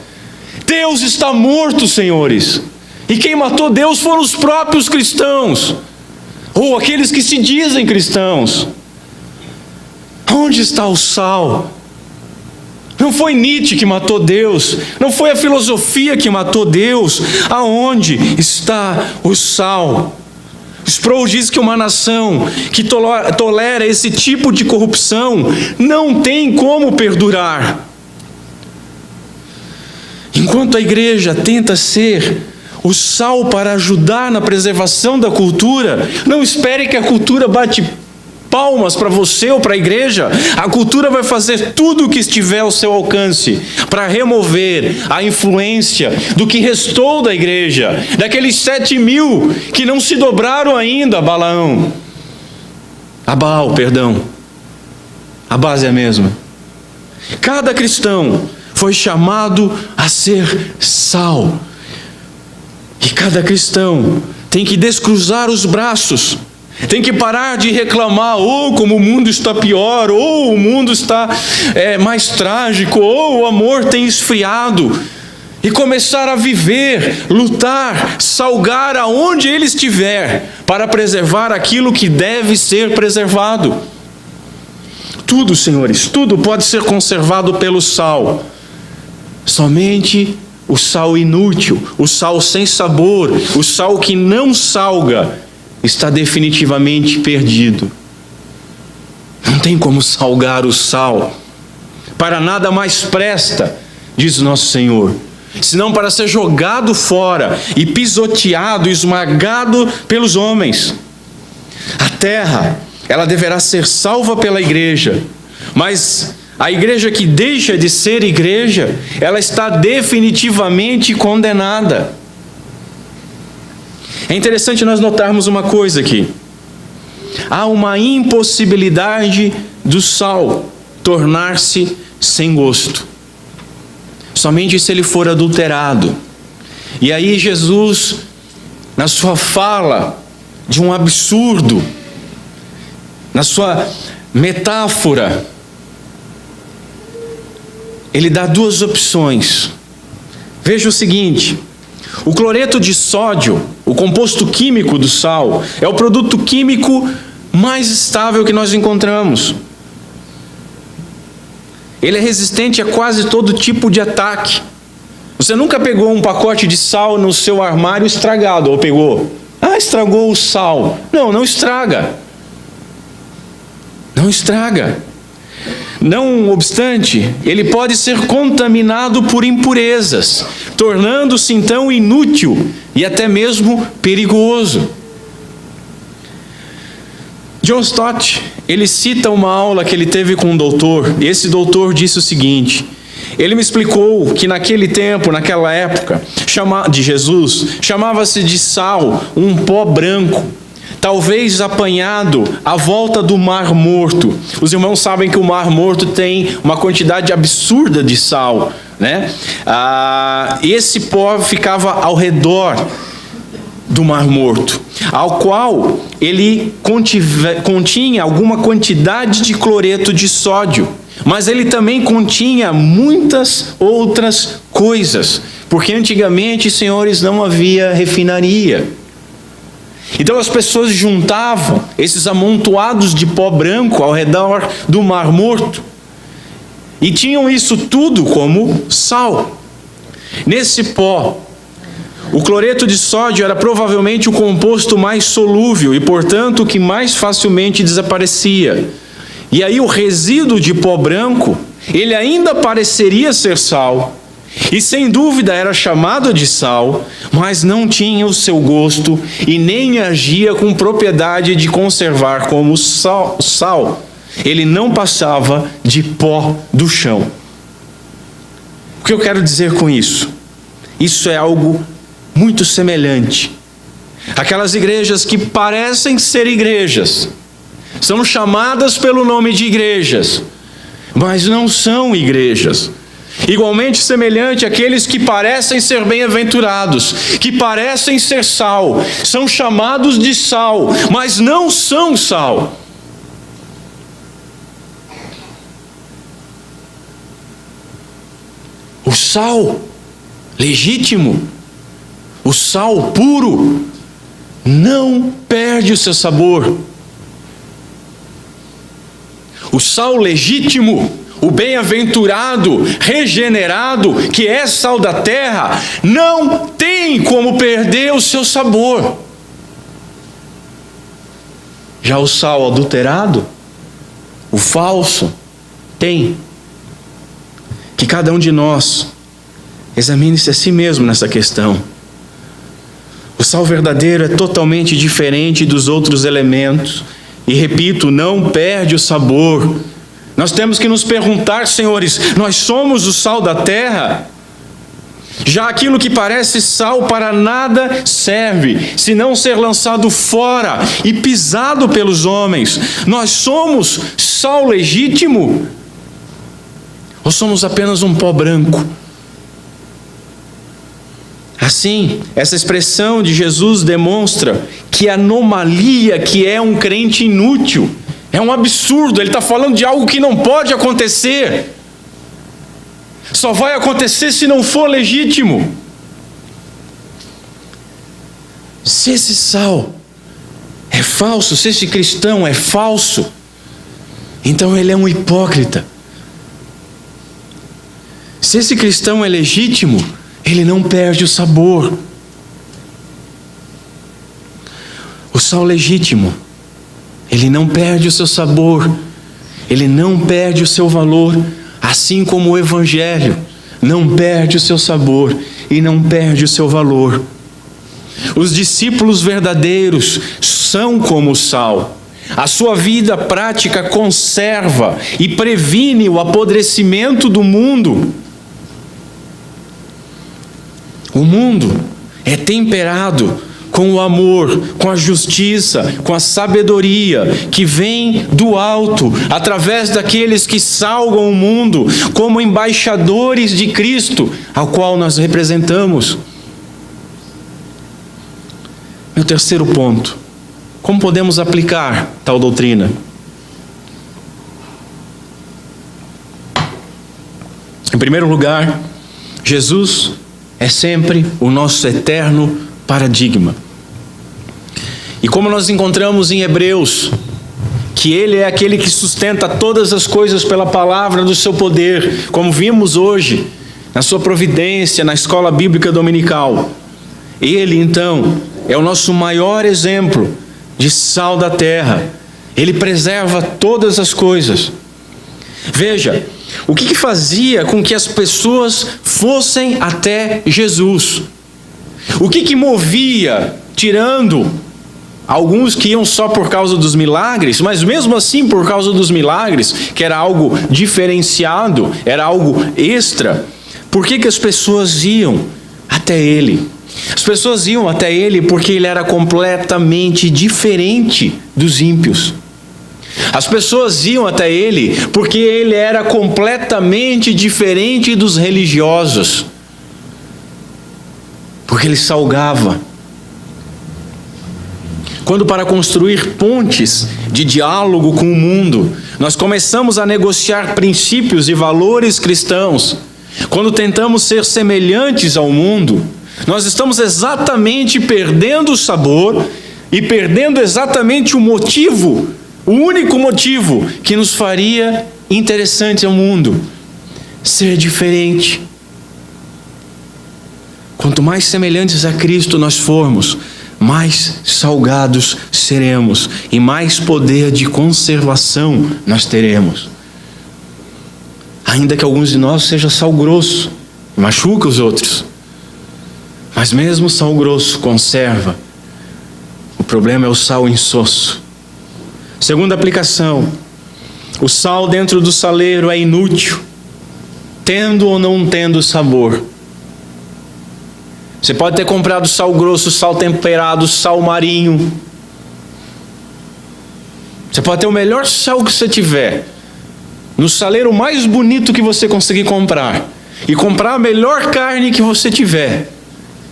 Deus está morto, senhores. E quem matou Deus foram os próprios cristãos, ou aqueles que se dizem cristãos. Onde está o sal? Não foi Nietzsche que matou Deus, não foi a filosofia que matou Deus. Aonde está o sal? Sproul diz que uma nação que tolera esse tipo de corrupção não tem como perdurar. Enquanto a igreja tenta ser o sal para ajudar na preservação da cultura, não espere que a cultura bate palmas para você ou para a igreja. A cultura vai fazer tudo o que estiver ao seu alcance para remover a influência do que restou da igreja, daqueles 7.000 que não se dobraram ainda a Baal. A base é a mesma. Cada cristão foi chamado a ser sal, e cada cristão tem que descruzar os braços. Tem que parar de reclamar, ou como o mundo está pior, ou o mundo está mais trágico, ou o amor tem esfriado, e começar a viver, lutar, salgar aonde ele estiver, para preservar aquilo que deve ser preservado. Tudo, senhores, tudo pode ser conservado pelo sal. Somente o sal inútil, o sal sem sabor, o sal que não salga, está definitivamente perdido. Não tem como salgar o sal. Para nada mais presta, diz nosso Senhor, senão para ser jogado fora e pisoteado, esmagado pelos homens. A terra, ela deverá ser salva pela igreja, mas a igreja que deixa de ser igreja, ela está definitivamente condenada. É interessante nós notarmos uma coisa aqui. Há uma impossibilidade do sal tornar-se sem gosto, somente se ele for adulterado. E aí Jesus, na sua fala de um absurdo, na sua metáfora, ele dá duas opções. Veja o seguinte: o cloreto de sódio, o composto químico do sal, é o produto químico mais estável que nós encontramos. Ele é resistente a quase todo tipo de ataque. Você nunca pegou um pacote de sal no seu armário estragado, ou pegou? Estragou o sal. Não estraga. Não estraga. Não obstante, ele pode ser contaminado por impurezas, tornando-se então inútil e até mesmo perigoso. John Stott, ele cita uma aula que ele teve com um doutor, e esse doutor disse o seguinte: ele me explicou que naquele tempo, naquela época de Jesus, chamava-se de sal um pó branco, talvez apanhado à volta do Mar Morto. Os irmãos sabem que o Mar Morto tem uma quantidade absurda de sal, né? Esse pó ficava ao redor do Mar Morto, ao qual ele continha alguma quantidade de cloreto de sódio, mas ele também continha muitas outras coisas, porque antigamente, senhores, não havia refinaria. Então as pessoas juntavam esses amontoados de pó branco ao redor do Mar Morto e tinham isso tudo como sal. Nesse pó, o cloreto de sódio era provavelmente o composto mais solúvel e, portanto, o que mais facilmente desaparecia. E aí o resíduo de pó branco, ele ainda pareceria ser sal, e sem dúvida era chamado de sal, mas não tinha o seu gosto e nem agia com propriedade de conservar como sal. Ele não passava de pó do chão. O que eu quero dizer com isso? Isso é algo muito semelhante. Aquelas igrejas que parecem ser igrejas, são chamadas pelo nome de igrejas, mas não são igrejas. Igualmente semelhante àqueles que parecem ser bem-aventurados, que parecem ser sal, são chamados de sal, mas não são sal. O sal legítimo, o sal puro, não perde o seu sabor. O sal legítimo, o bem-aventurado, regenerado, que é sal da terra, não tem como perder o seu sabor. Já o sal adulterado, o falso, tem. Que cada um de nós examine-se a si mesmo nessa questão. O sal verdadeiro é totalmente diferente dos outros elementos. E repito, não perde o sabor. Nós temos que nos perguntar, senhores, nós somos o sal da terra? Já aquilo que parece sal para nada serve, se não ser lançado fora e pisado pelos homens. Nós somos sal legítimo? Ou somos apenas um pó branco? Assim, essa expressão de Jesus demonstra que anomalia que é um crente inútil. É um absurdo, ele está falando de algo que não pode acontecer. Só vai acontecer se não for legítimo. Se esse sal é falso, se esse cristão é falso, então ele é um hipócrita. Se esse cristão é legítimo, ele não perde o sabor. O sal legítimo, ele não perde o seu sabor, ele não perde o seu valor, assim como o Evangelho não perde o seu sabor e não perde o seu valor. Os discípulos verdadeiros são como o sal. A sua vida prática conserva e previne o apodrecimento do mundo. O mundo é temperado com o amor, com a justiça, com a sabedoria que vem do alto, através daqueles que salgam o mundo como embaixadores de Cristo, ao qual nós representamos. Meu terceiro ponto: como podemos aplicar tal doutrina? Em primeiro lugar, Jesus é sempre o nosso eterno paradigma. E como nós encontramos em Hebreus, que Ele é aquele que sustenta todas as coisas pela palavra do seu poder, como vimos hoje, na sua providência, na escola bíblica dominical. Ele, então, é o nosso maior exemplo de sal da terra. Ele preserva todas as coisas. Veja, o que fazia com que as pessoas fossem até Jesus? O que movia, tirando alguns que iam só por causa dos milagres, mas mesmo assim por causa dos milagres, que era algo diferenciado, era algo extra, por que as pessoas iam até Ele? As pessoas iam até ele porque ele era completamente diferente dos ímpios. As pessoas iam até ele porque ele era completamente diferente dos religiosos. Porque ele salgava. Quando, para construir pontes de diálogo com o mundo, nós começamos a negociar princípios e valores cristãos, quando tentamos ser semelhantes ao mundo, nós estamos exatamente perdendo o sabor e perdendo exatamente o motivo, o único motivo que nos faria interessantes ao mundo: ser diferente. Quanto mais semelhantes a Cristo nós formos, mais salgados seremos e mais poder de conservação nós teremos. Ainda que alguns de nós seja sal grosso, machuca os outros, mas mesmo sal grosso conserva. O problema é o sal insosso. Segunda aplicação: o sal dentro do saleiro é inútil, tendo ou não tendo sabor. Você pode ter comprado sal grosso, sal temperado, sal marinho. Você pode ter o melhor sal que você tiver, no saleiro mais bonito que você conseguir comprar, e comprar a melhor carne que você tiver.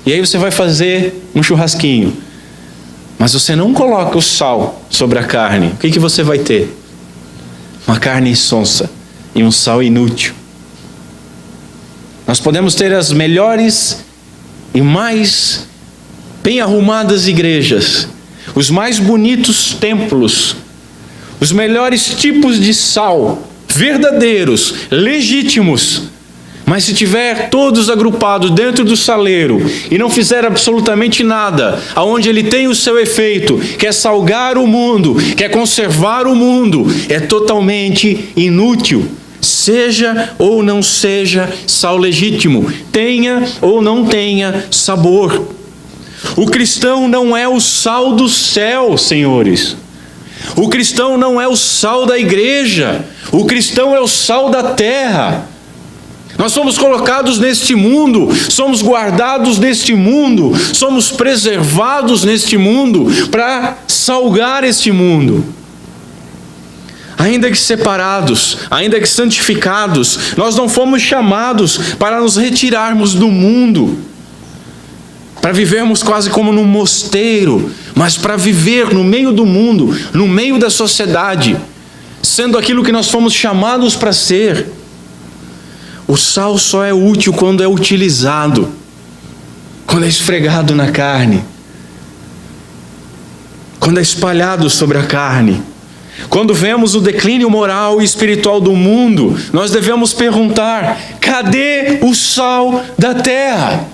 E aí você vai fazer um churrasquinho. Mas você não coloca o sal sobre a carne. O que você vai ter? Uma carne sonsa e um sal inútil. Nós podemos ter as melhores e mais bem arrumadas igrejas, os mais bonitos templos, os melhores tipos de sal, verdadeiros, legítimos, mas se tiver todos agrupados dentro do saleiro e não fizer absolutamente nada, aonde ele tem o seu efeito, quer salgar o mundo, quer conservar o mundo, é totalmente inútil. Seja ou não seja sal legítimo, tenha ou não tenha sabor. O cristão não é o sal do céu, senhores. O cristão não é o sal da igreja. O cristão é o sal da terra. Nós somos colocados neste mundo, somos guardados neste mundo, somos preservados neste mundo para salgar este mundo. Ainda que separados, ainda que santificados, nós não fomos chamados para nos retirarmos do mundo, para vivermos quase como num mosteiro, mas para viver no meio do mundo, no meio da sociedade, sendo aquilo que nós fomos chamados para ser. O sal só é útil quando é utilizado, quando é esfregado na carne, quando é espalhado sobre a carne. Quando vemos o declínio moral e espiritual do mundo, nós devemos perguntar: cadê o sal da terra?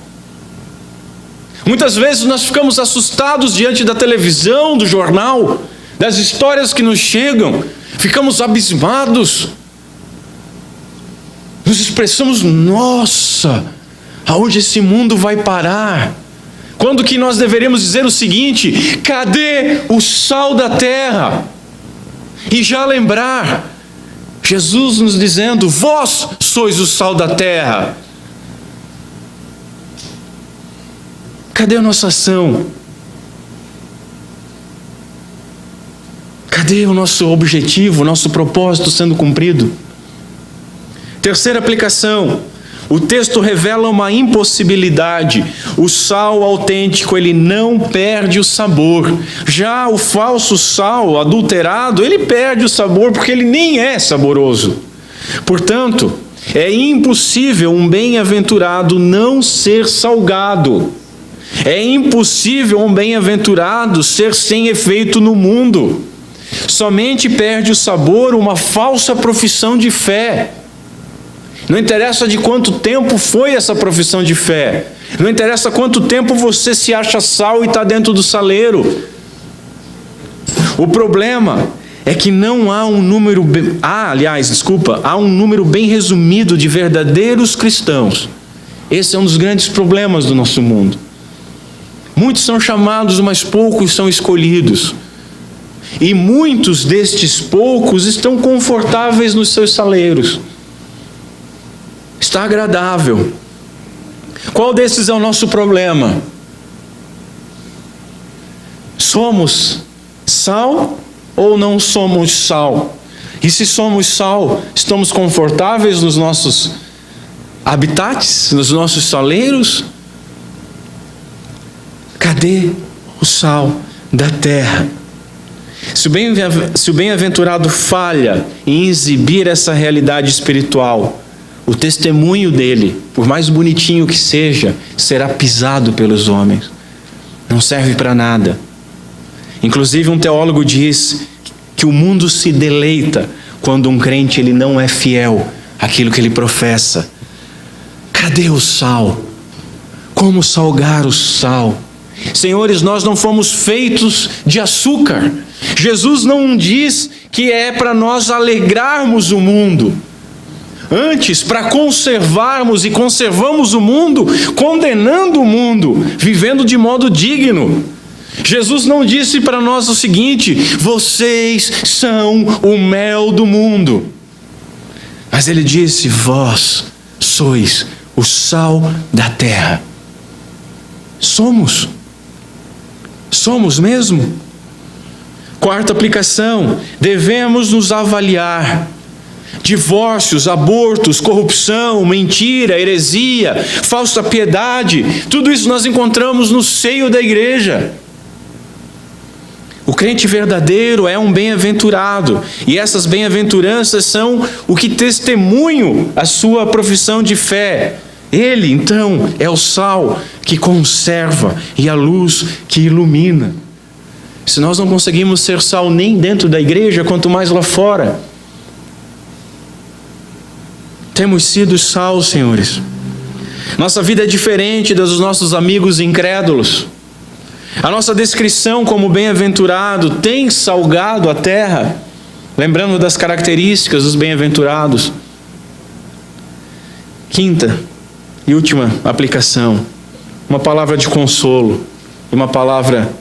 Muitas vezes nós ficamos assustados diante da televisão, do jornal, das histórias que nos chegam, ficamos abismados, nos expressamos: nossa, aonde esse mundo vai parar? Quando que nós deveríamos dizer o seguinte: cadê o sal da terra? E já lembrar Jesus nos dizendo: vós sois o sal da terra. Cadê a nossa ação? Cadê o nosso objetivo, o nosso propósito sendo cumprido? Terceira aplicação: o texto revela uma impossibilidade. O sal autêntico, ele não perde o sabor. Já o falso sal adulterado, ele perde o sabor porque ele nem é saboroso. Portanto, é impossível um bem-aventurado não ser salgado. É impossível um bem-aventurado ser sem efeito no mundo. Somente perde o sabor uma falsa profissão de fé. Não interessa de quanto tempo foi essa profissão de fé. Não interessa quanto tempo você se acha sal e está dentro do saleiro. O problema é que não há um número... há um número bem resumido de verdadeiros cristãos. Esse é um dos grandes problemas do nosso mundo. Muitos são chamados, mas poucos são escolhidos. E muitos destes poucos estão confortáveis nos seus saleiros. Está agradável. Qual desses é o nosso problema? Somos sal ou não somos sal? E se somos sal, estamos confortáveis nos nossos habitats, nos nossos saleiros? Cadê o sal da terra? Se o bem-aventurado falha em exibir essa realidade espiritual, o testemunho dele, por mais bonitinho que seja, será pisado pelos homens. Não serve para nada. Inclusive um teólogo diz que o mundo se deleita quando um crente ele não é fiel àquilo que ele professa. Cadê o sal? Como salgar o sal? Senhores, nós não fomos feitos de açúcar. Jesus não diz que é para nós alegrarmos o mundo. Antes, para conservarmos e conservamos o mundo, condenando o mundo, vivendo de modo digno. Jesus não disse para nós o seguinte: vocês são o mel do mundo. Mas ele disse: vós sois o sal da terra. Somos mesmo. Quarta aplicação: devemos nos avaliar. Divórcios, abortos, corrupção, mentira, heresia, falsa piedade, tudo isso nós encontramos no seio da igreja. O crente verdadeiro é um bem-aventurado, e essas bem-aventuranças são o que testemunham a sua profissão de fé. Ele, então, é o sal que conserva e a luz que ilumina. Se nós não conseguimos ser sal nem dentro da igreja, quanto mais lá fora. Temos sido sal, senhores. Nossa vida é diferente dos nossos amigos incrédulos. A nossa descrição como bem-aventurado tem salgado a terra, lembrando das características dos bem-aventurados. Quinta e última aplicação, uma palavra de consolo e uma palavra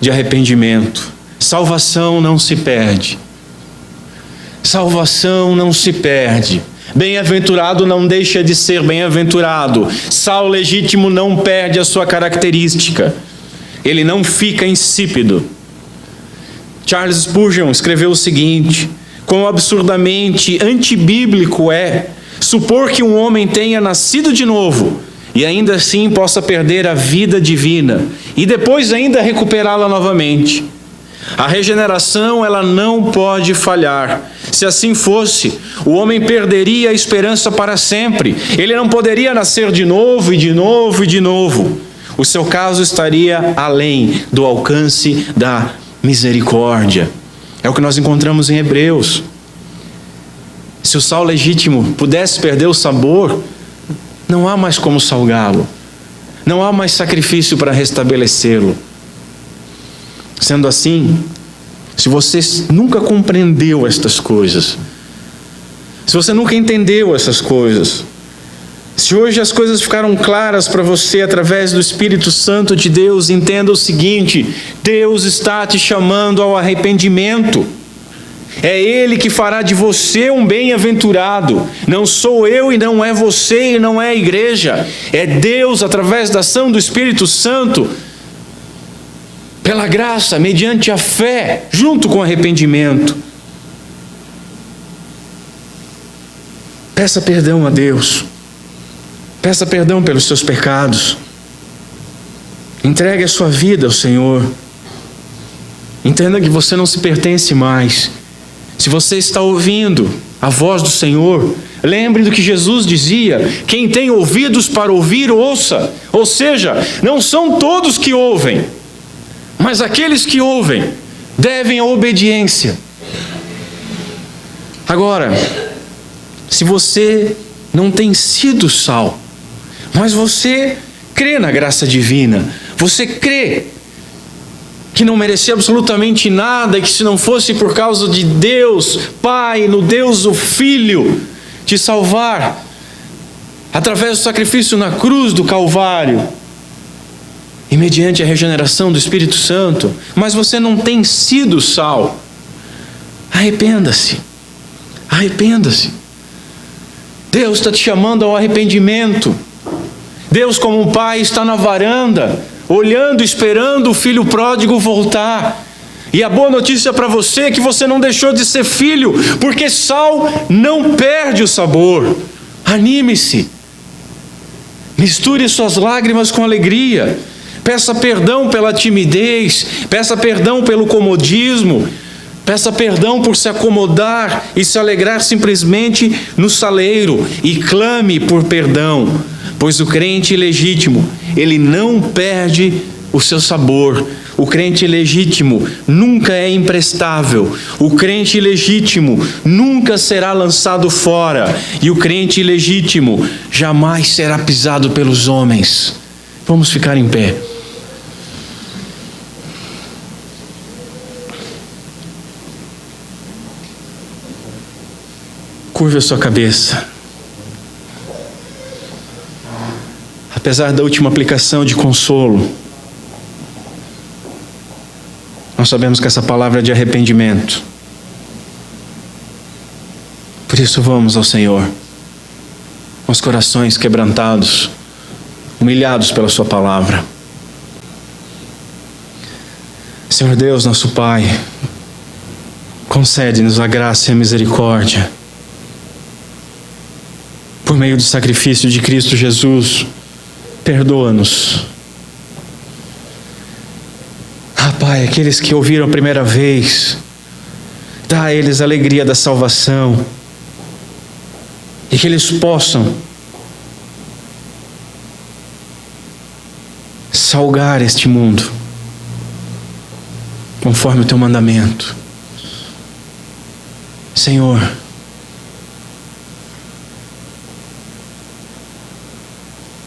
de arrependimento. Salvação não se perde. Salvação não se perde. Bem-aventurado não deixa de ser bem-aventurado. Sal legítimo não perde a sua característica. Ele não fica insípido. Charles Spurgeon escreveu o seguinte: quão absurdamente antibíblico é supor que um homem tenha nascido de novo e ainda assim possa perder a vida divina e depois ainda recuperá-la novamente. A regeneração, ela não pode falhar. Se assim fosse, o homem perderia a esperança para sempre. Ele não poderia nascer de novo e de novo e de novo. O seu caso estaria além do alcance da misericórdia. É o que nós encontramos em Hebreus. Se o sal legítimo pudesse perder o sabor, não há mais como salgá-lo. Não há mais sacrifício para restabelecê-lo. Sendo assim, se você nunca compreendeu estas coisas, se você nunca entendeu essas coisas, se hoje as coisas ficaram claras para você através do Espírito Santo de Deus, entenda o seguinte: Deus está te chamando ao arrependimento. É Ele que fará de você um bem-aventurado. Não sou eu e não é você e não é a igreja. É Deus, através da ação do Espírito Santo, pela graça, mediante a fé, junto com o arrependimento. Peça perdão a Deus. Peça perdão pelos seus pecados. Entregue a sua vida ao Senhor. Entenda que você não se pertence mais. Se você está ouvindo a voz do Senhor, lembre do que Jesus dizia: quem tem ouvidos para ouvir, ouça. Ou seja, não são todos que ouvem, mas aqueles que ouvem devem a obediência. Agora, se você não tem sido sal, mas você crê na graça divina, você crê que não merecia absolutamente nada, e que se não fosse por causa de Deus Pai, no Deus o Filho, te salvar, através do sacrifício na cruz do Calvário, e mediante a regeneração do Espírito Santo, mas você não tem sido sal, arrependa-se. Arrependa-se. Deus está te chamando ao arrependimento. Deus, como um pai, está na varanda, olhando, esperando o filho pródigo voltar. E a boa notícia para você é que você não deixou de ser filho, porque sal não perde o sabor. Anime-se. Misture suas lágrimas com alegria. Peça perdão pela timidez, peça perdão pelo comodismo, peça perdão por se acomodar e se alegrar simplesmente no saleiro, e clame por perdão, pois o crente legítimo, ele não perde o seu sabor. O crente legítimo nunca é imprestável. O crente legítimo nunca será lançado fora. E o crente legítimo jamais será pisado pelos homens. Vamos ficar em pé. Curve a sua cabeça. Apesar da última aplicação de consolo, nós sabemos que essa palavra é de arrependimento. Por isso vamos ao Senhor, com os corações quebrantados, humilhados pela sua palavra. Senhor Deus, nosso Pai, concede-nos a graça e a misericórdia, por meio do sacrifício de Cristo Jesus. Perdoa-nos. Pai, aqueles que ouviram a primeira vez, dá a eles a alegria da salvação, e que eles possam salgar este mundo, conforme o teu mandamento. Senhor,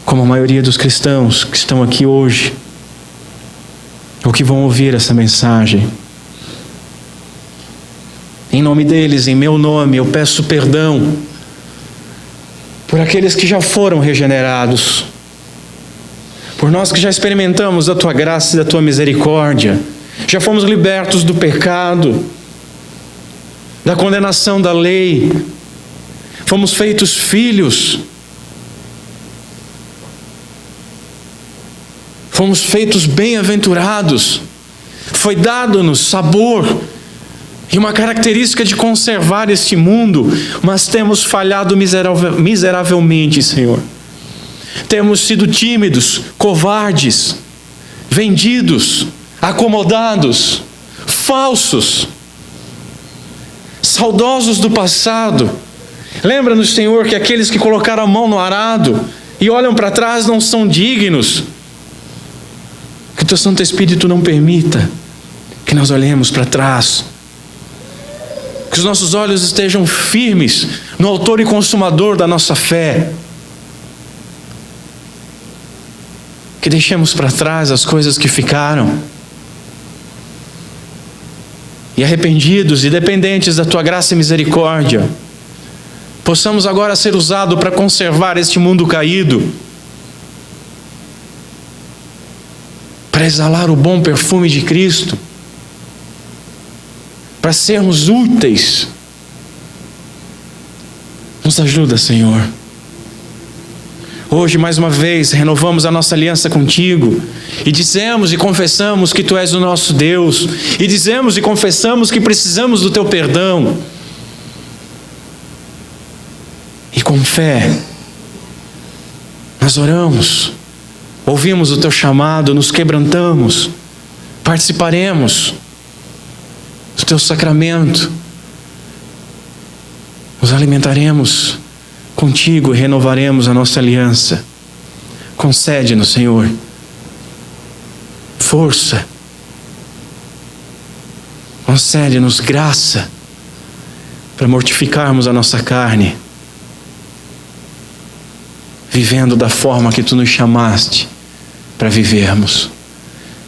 como a maioria dos cristãos que estão aqui hoje, ou que vão ouvir essa mensagem, em nome deles, em meu nome, eu peço perdão por aqueles que já foram regenerados, por nós que já experimentamos da tua graça e da tua misericórdia, já fomos libertos do pecado, da condenação da lei, fomos feitos filhos, fomos feitos bem-aventurados, foi dado-nos sabor e uma característica de conservar este mundo, mas temos falhado miseravelmente, Senhor. Temos sido tímidos, covardes, vendidos, acomodados, falsos, saudosos do passado. Lembra-nos, Senhor, que aqueles que colocaram a mão no arado e olham para trás não são dignos. Que o teu Santo Espírito não permita que nós olhemos para trás. Que os nossos olhos estejam firmes no autor e consumador da nossa fé. Que deixemos para trás as coisas que ficaram. E arrependidos e dependentes da tua graça e misericórdia, possamos agora ser usados para conservar este mundo caído, para exalar o bom perfume de Cristo, para sermos úteis. Nos ajuda, Senhor. Hoje, mais uma vez, renovamos a nossa aliança contigo, e dizemos e confessamos que tu és o nosso Deus, e dizemos e confessamos que precisamos do teu perdão. E com fé, nós oramos, ouvimos o teu chamado, nos quebrantamos, participaremos do teu sacramento, nos alimentaremos contigo e renovaremos a nossa aliança. Concede-nos, Senhor, força, concede-nos graça para mortificarmos a nossa carne, vivendo da forma que tu nos chamaste para vivermos.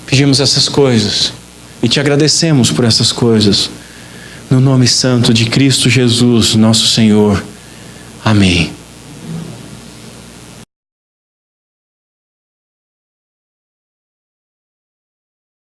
Pedimos essas coisas e te agradecemos por essas coisas, no nome santo de Cristo Jesus, nosso Senhor. Amém.